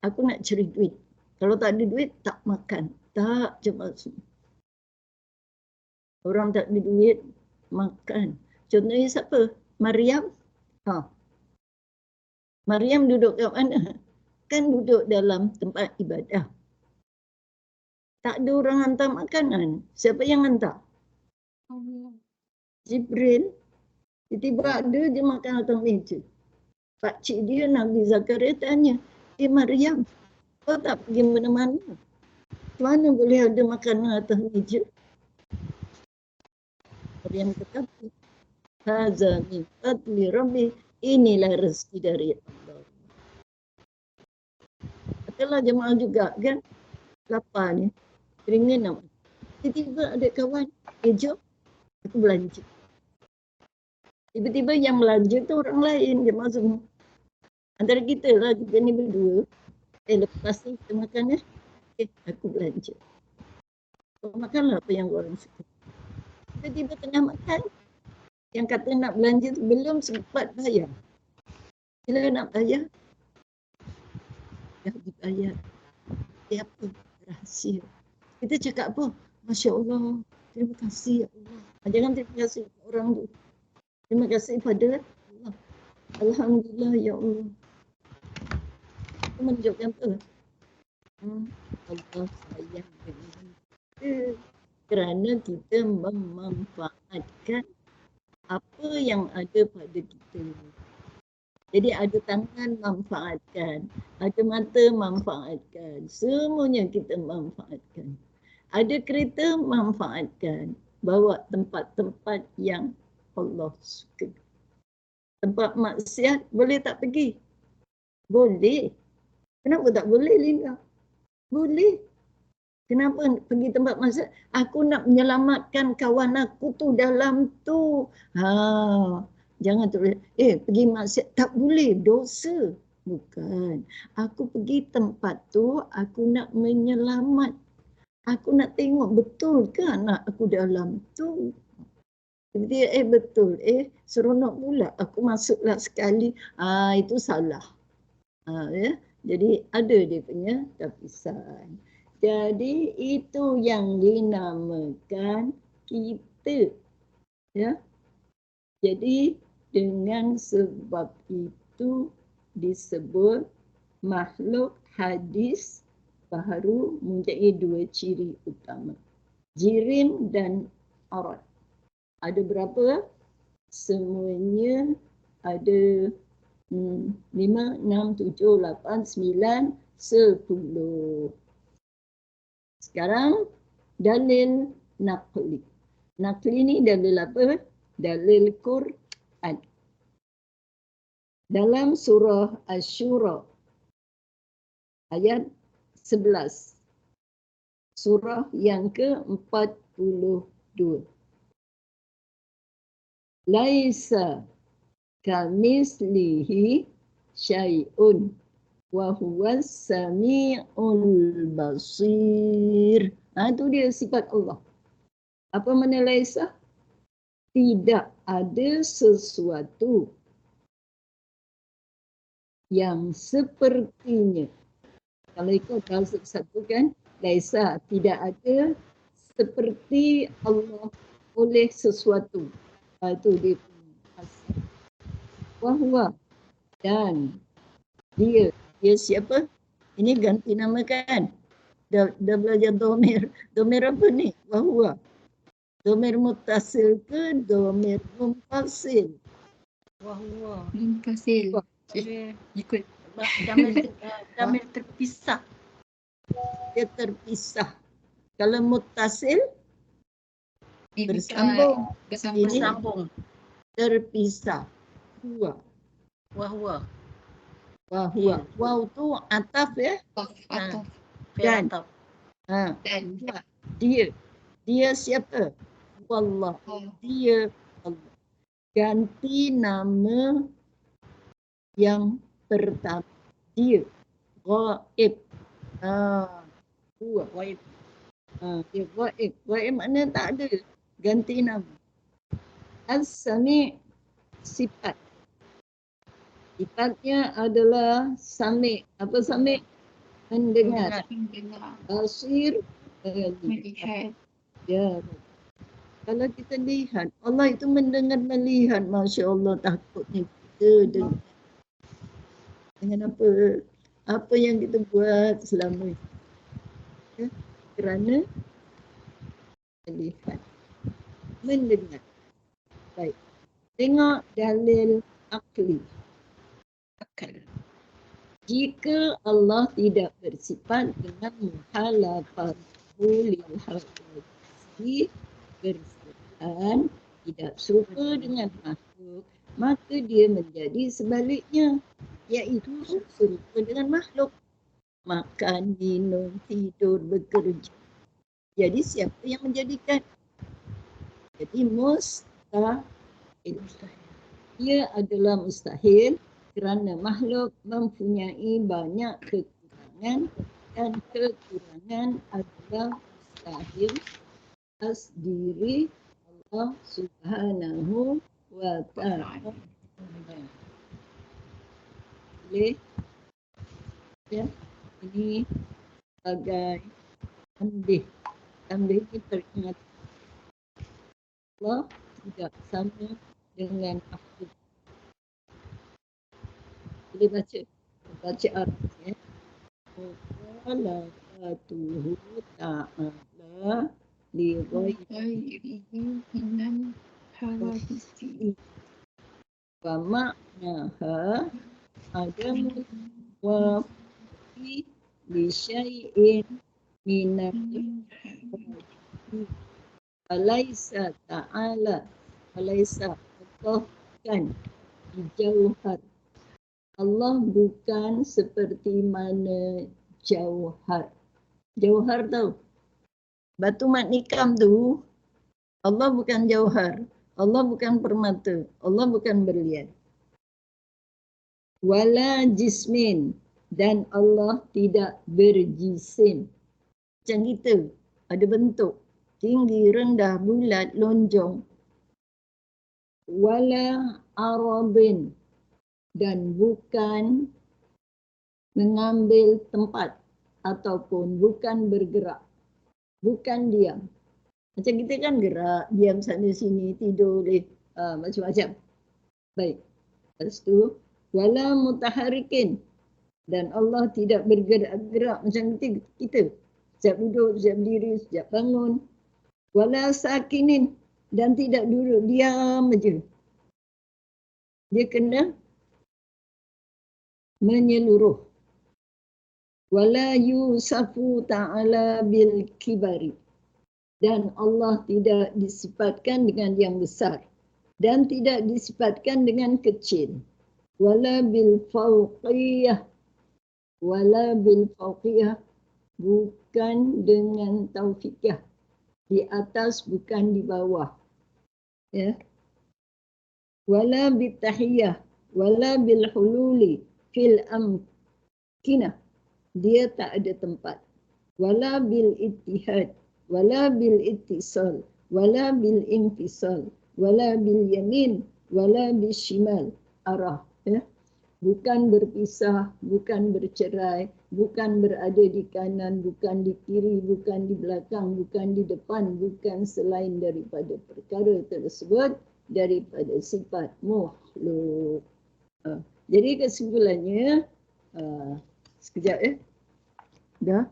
Aku nak cari duit. Kalau tak ada duit, tak makan. Tak, jemaah semua. Orang tak ada duit, makan. Contohnya siapa? Maryam. Maryam duduk kat mana? Kan duduk dalam tempat ibadah. Tak ada orang hantar makanan. Siapa yang hantar? Jibril. Tiba-tiba ada je makan atas meja. Pakcik dia, Nabi Zakaria tanya, Maryam, kau tak pergi mana-mana? Mana boleh ada makanan atas meja? Maryam kata, Haza min fadli Rabbi, inilah rezeki dari Allah. Katalah jemaah juga kan, lapar ni, keringan nak. Tiba-tiba ada kawan, jom, aku belanja. Tiba-tiba yang belanja tu orang lain, jemaah semua. Antara kita lah, kita ni berdua. Lepas ni kita makan ya. Aku belanja. Kau makanlah apa yang korang suka. Tiba-tiba tengah makan, yang kata nak belanja tu belum sempat bayar. Bila nak bayar, dah dibayar. Dia apa? Rahsia. Kita cakap apa? Masya Allah, terima kasih ya Allah. Jangan terima kasih pada orang tu. Terima kasih pada Allah. Alhamdulillah ya Allah. Itu menunjukkan apa? Allah sayang dengan kita kerana kita memanfaatkan apa yang ada pada kita. Jadi ada tangan manfaatkan, ada mata manfaatkan, semuanya kita manfaatkan. Ada kereta manfaatkan, bawa tempat-tempat yang Allah suka. Tempat maksiat boleh tak pergi? Boleh. Kenapa tak boleh, Linda? Boleh. Kenapa pergi tempat maksiat? Aku nak menyelamatkan kawan aku tu dalam tu. Jangan terus, pergi maksiat. Tak boleh, dosa. Bukan. Aku pergi tempat tu, aku nak menyelamat. Aku nak tengok betul ke anak aku dalam tu. Dia betul. Seronok pula. Aku masuklah sekali. Itu salah. Ya. Jadi ada dia punya tapisan. Jadi itu yang dinamakan kita. Ya. Jadi dengan sebab itu disebut makhluk hadis baharu mempunyai dua ciri utama. Jirim dan arad. Ada berapa? Semuanya ada 5, 6, 7, 8, 9, 10. Sekarang dalil naqli. Naqli ni dalil apa? Dalil Quran. Dalam surah Asy-Syura ayat 11. Surah yang ke-42. Laisa kamislihi syai'un wa huwas sami'ul basir. Itu dia sifat Allah. Apa makna laisa? Tidak ada sesuatu yang sepertinya. Kalau ikut bahasa satu kan, laisa, tidak ada seperti Allah oleh sesuatu. Itu dia punya asal. Wahwa, dan dia siapa? Ini ganti nama kan? Dah belajar domir. Domir apa ni? Wahwa. Domir muttasil ke domir munfasil? Wahwa. Munfasil. Ikut. Damir terpisah. Dia terpisah. Kalau muttasil bersambung. Ini Bersambung. terpisah. Huwa. Wahwa. Wahwa. Waw tu ataf ya. Atau Dan. dan Dia. Dia siapa? Wallah. Dia Allah. Ganti nama yang pertama. Dia. Ghaib. Huwa. Waib. Dia ghaib. Ghaib makna tak ada. Ganti nama. As-Sami' sifat. Sifatnya adalah Sami'. Apa Sami'? Mendengar. Basir. melihat. Ya. Kalau kita lihat, Allah itu mendengar melihat. Masya Allah, takutnya kita dengan apa? Apa yang kita buat selama ini. Ya? Kerana melihat. Mendengar. Baik. Tengok dalil akli. Akal. Jika Allah tidak bersifat dengan muhalafahu lil hadisi, bersifat tidak suka dengan makhluk, maka dia menjadi sebaliknya, iaitu serupa dengan makhluk. Makan, minum, tidur, bekerja. Jadi siapa yang menjadikan? Jadi mustahil. Ia adalah mustahil kerana makhluk mempunyai banyak kekurangan dan kekurangan adalah mustahil atas diri Allah Subhanahu wa ta'ala. Boleh? Ya, ini sebagai tandih Ambil ini peringatan Allah tidak sama dengan makhluk. Boleh baca Arab ya. Salawatuhu ta'ala li ghairi Minal hawadisi. wa ma'naha adamul wafi li syai'in minal Alaysa ta'ala Alaysa Allah bukan jauhar. Allah bukan seperti mana jauhar. Jauhar tahu? Batu mat nikam tu Allah bukan jauhar. Allah bukan permata. Allah bukan berlian. Wala jismin. Dan Allah tidak berjisim. Macam kita ada bentuk. Tinggi, rendah, bulat, lonjong. Wala arabin. Dan bukan mengambil tempat ataupun bukan bergerak. Bukan diam. Macam kita kan gerak, diam sana sini, tidur boleh macam-macam. Baik. Lepas tu, wala mutaharikin. Dan Allah tidak bergerak-gerak macam kita. Sekejap duduk, sekejap berdiri, sekejap bangun. Wala sakinin. Dan tidak duduk, diam aja. Dia kena menyeluruh. Wala yusafu ta'ala bil kibari. Dan Allah tidak disifatkan dengan yang besar. Dan tidak disifatkan dengan kecil. Wala bil fauqiyah. Wala bil fauqiyah. Bukan dengan taufiqiyah. Di atas bukan di bawah. Ya. Wala bil tahiyah. Wala bil hululi. Fil amkinah. Dia tak ada tempat. Wala bil ittihad. Wala bil ittisal, wala bil infisal, wala bil yamin, wala bil shimal, arah. Ya. Bukan berpisah, bukan bercerai, bukan berada di kanan, bukan di kiri, bukan di belakang, bukan di depan, bukan selain daripada perkara tersebut, daripada sifat makhluk. Jadi kesimpulannya, sekejap ya. Dah.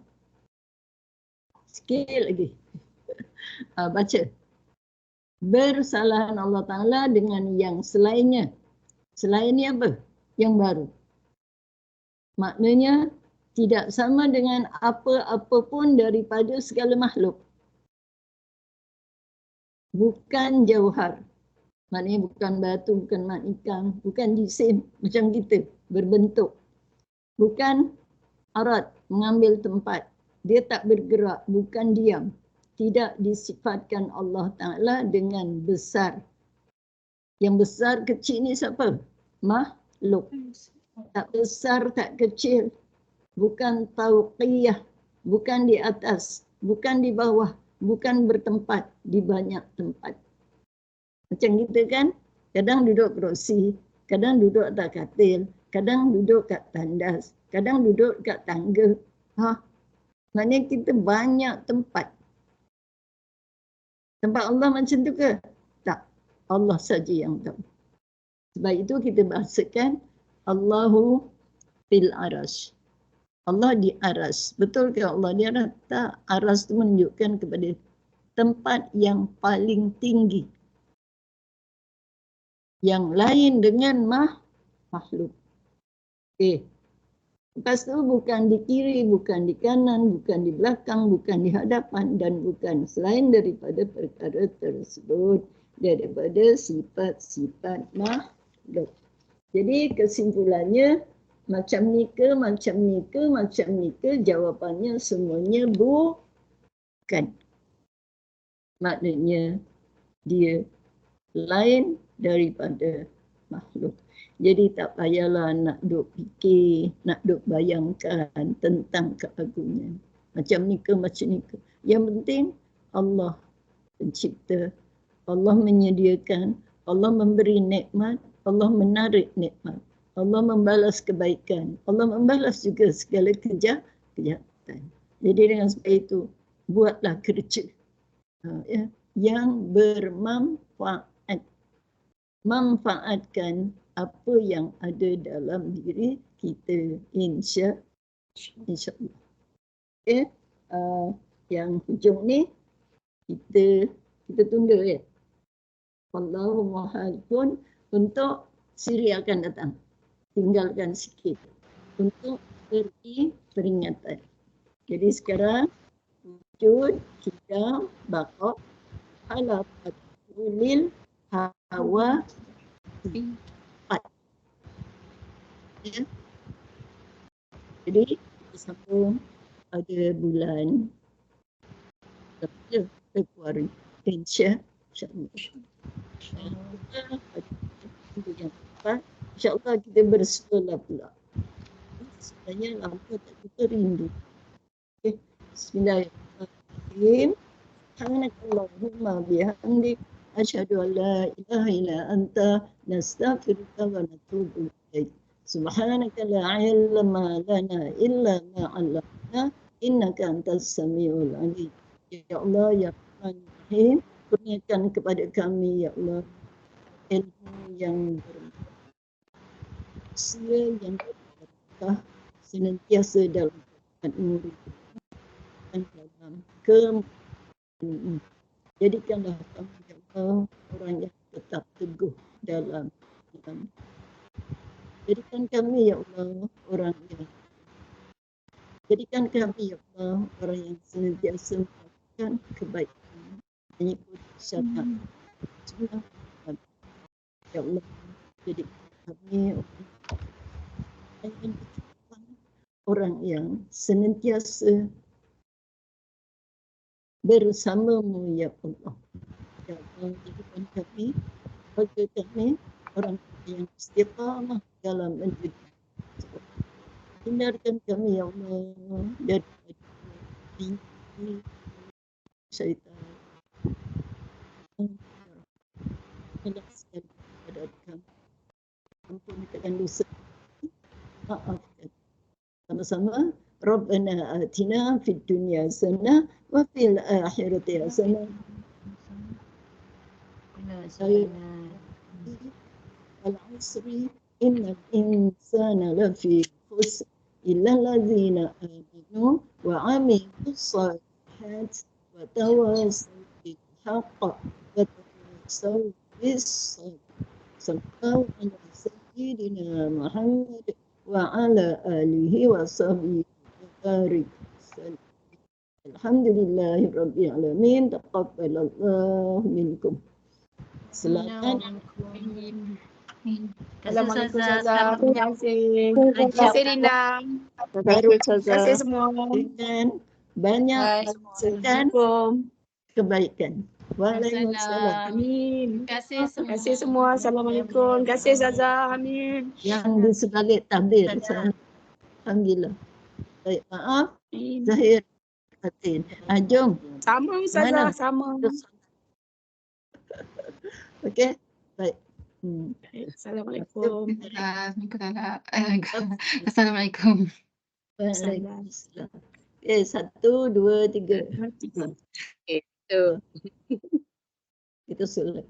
Sikit lagi. Baca. Bersalahan Allah Ta'ala dengan yang selainnya. Selainnya apa? Yang baru. Maknanya tidak sama dengan apa-apa pun daripada segala makhluk. Bukan jauhar. Maknanya bukan batu, bukan mat nikam, bukan jisim macam kita, berbentuk. Bukan arat, mengambil tempat. Dia tak bergerak, bukan diam. Tidak disifatkan Allah Ta'ala dengan besar. Yang besar kecil ni siapa? Makhluk. Tak besar, tak kecil. Bukan tauqiyah. Bukan di atas. Bukan di bawah. Bukan bertempat di banyak tempat. Macam kita kan, kadang duduk kerusi, kadang duduk atas katil, kadang duduk kat tandas, kadang duduk kat tangga. Maknanya kita banyak tempat. Tempat Allah macam tu ke? Tak. Allah saja yang tahu. Sebab itu kita bahasakan Allahu fil arash. Allah di aras. Betul ke Allah di aras? Tak. Aras tu menunjukkan kepada tempat yang paling tinggi. Yang lain dengan makhluk. Lepas tu bukan di kiri, bukan di kanan, bukan di belakang, bukan di hadapan dan bukan selain daripada perkara tersebut. Daripada sifat-sifat makhluk. Jadi kesimpulannya macam ni ke, macam ni ke, macam ni ke, jawapannya semuanya bukan. Maknanya dia lain daripada makhluk. Jadi tak payahlah nak duk fikir, nak duk bayangkan tentang keagungan. Macam ni ke, macam ni ke. Yang penting Allah pencipta, Allah menyediakan, Allah memberi nikmat, Allah menarik nikmat, Allah membalas kebaikan, Allah membalas juga segala kejahatan. Jadi dengan sebab itu, buatlah kerja ya, yang bermanfaat, manfaatkan apa yang ada dalam diri kita, insya-Allah. Okay. Yang hujung ni kita tunda ya. Wallahu mahal pun untuk siri akan datang. Tinggalkan sikit untuk beri peringatan. Jadi sekarang wujud kita bakok halapat ulil hawa empat. Ya. Jadi kita sambung ada bulan Februari, insya-Allah. InsyaAllah kita bersekolah pula. Sebenarnya lama tak kita rindu. Okay. Bismillahirrahmanirrahim. Subhanakallahumma bihamdik. Asyhadu an la ilaha illa anta nastaghfiruka wa natubu ilaik. Subhanaka la ilma lana illa ma 'allamtana innaka antas samiul alim. Ya Allah, ya Rahman, kurniakan kepada kami ya Allah ilmu yang bermanfaat, yang berkah senantiasa dalam murid dan dalam kemampuan. Jadikanlah kami ya Allah orang yang tetap teguh dalam Islam. Jadikan kami ya Allah orang yang orang yang senantiasa melakukan kebaikan, mengikut syarat sunnah. Ya Allah, jadikan kami orang yang senantiasa bersamamu ya Allah. Ya Allah, jadikan kami orang yang istiqamah dalam menjadi. Hindarkan kami ya Allah daripada syaitan. Melaskan kepada kami. Ampunkan dosa. Maafkan. Sama-sama. Rabbana atina fid dunya hasanah wa fil akhirati hasanah. Al-asri innal insana lafi khusr illa allazina amanu wa amilus shalihat wa tawassaw bil haqq wa tawassaw bis sabr. Sallallahu ala sayyidina Muhammad wa ala alihi wa sahbihi wa barik. Alhamdulillahirabbil alamin. Taqabbalallahu minkum. Selamat. Assalamualaikum Ustazah. Terima kasih. Terima kasih Linda. Terima Terima kasih semua. dengan banyak masukan kebaikan. Waalaikumsalam. Amin. Terima kasih semua. Terima kasih semua. Assalamualaikum. Terima kasih Ustazah. Amin. Yang di sebalik tabir. Alhamdulillah. Baik, maaf. Amin. Zahir Fatin. Jom. Sama Ustazah. Sama. Okey. Baik. Assalamualaikum. Assalamualaikum. Waalaikumsalam. Okey, 1, 2, 3. Itu. Kita sulit.